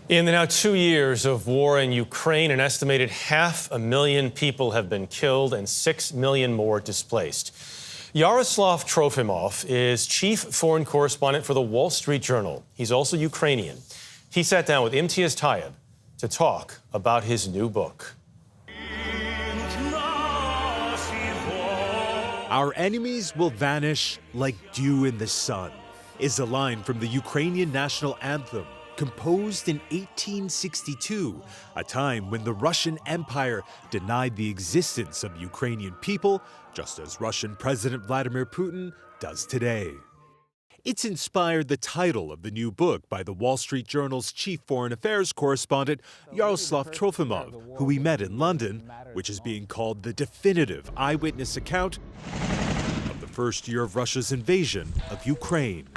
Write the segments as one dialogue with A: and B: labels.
A: In the now 2 years of war in Ukraine, an estimated 500,000 people have been killed and 6 million more displaced. Yaroslav Trofimov is chief foreign correspondent for the Wall Street Journal. He's also Ukrainian. He sat down with Imtiaz Tayeb to talk about his new book.
B: Our enemies will vanish like dew in the sun, is a line from the Ukrainian national anthem, composed in 1862, a time when the Russian Empire denied the existence of Ukrainian people, just as Russian President Vladimir Putin does today. It's inspired the title of the new book by the Wall Street Journal's chief foreign affairs correspondent, Yaroslav Trofimov, who we met in London, which is being called the definitive eyewitness account of the first year of Russia's invasion of Ukraine.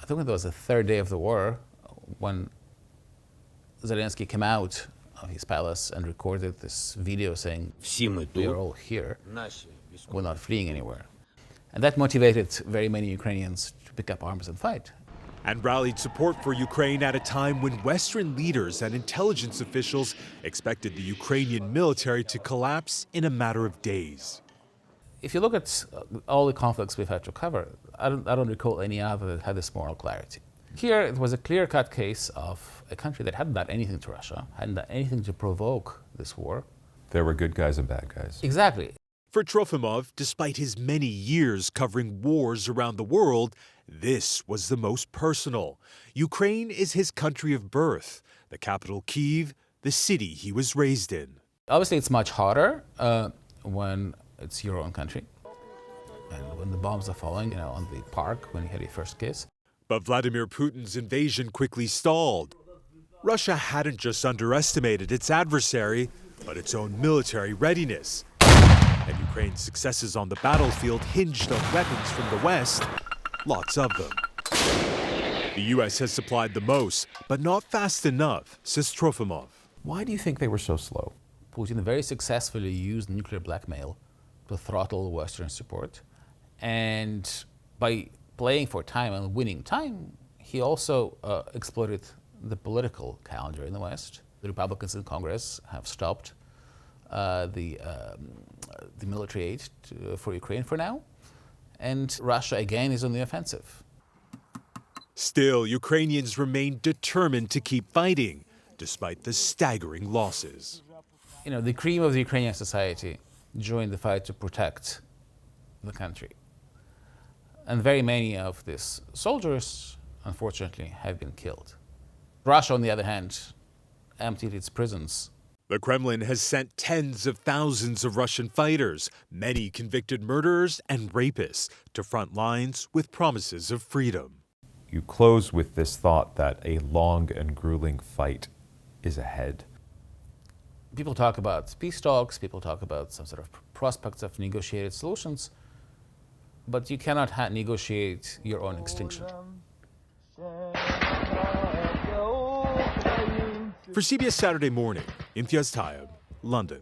C: I think it was the third day of the war when Zelensky came out of his palace and recorded this video saying, "We are all here, we're not fleeing anywhere." And that motivated very many Ukrainians to pick up arms and fight.
B: And rallied support for Ukraine at a time when Western leaders and intelligence officials expected the Ukrainian military to collapse in a matter of days.
C: If you look at all the conflicts we've had to cover, I don't recall any other that had this moral clarity. Here, it was a clear-cut case of a country that hadn't done anything to Russia, hadn't done anything to provoke this war.
D: There were good guys and bad guys.
C: Exactly.
B: For Trofimov, despite his many years covering wars around the world, this was the most personal. Ukraine is his country of birth, the capital Kyiv, the city he was raised in.
C: Obviously, it's much harder when it's your own country. And when the bombs are falling, on the park, when you had your first kiss.
B: But Vladimir Putin's invasion quickly stalled. Russia hadn't just underestimated its adversary, but its own military readiness. And Ukraine's successes on the battlefield hinged on weapons from the West, lots of them. The U.S. has supplied the most, but not fast enough, says Trofimov.
D: Why do you think they were so slow?
C: Putin very successfully used nuclear blackmail to throttle Western support. And by playing for time and winning time, he also exploited the political calendar in the West. The Republicans in Congress have stopped the military aid for Ukraine for now, and Russia again is on the offensive.
B: Still, Ukrainians remain determined to keep fighting, despite the staggering losses.
C: The cream of the Ukrainian society joined the fight to protect the country. And very many of these soldiers, unfortunately, have been killed. Russia, on the other hand, emptied its prisons.
B: The Kremlin has sent tens of thousands of Russian fighters, many convicted murderers and rapists, to front lines with promises of freedom.
D: You close with this thought that a long and grueling fight is ahead.
C: People talk about peace talks, people talk about some sort of prospects of negotiated solutions, but you cannot negotiate your own extinction.
B: For CBS Saturday Morning, Imtiaz Tayeb, London.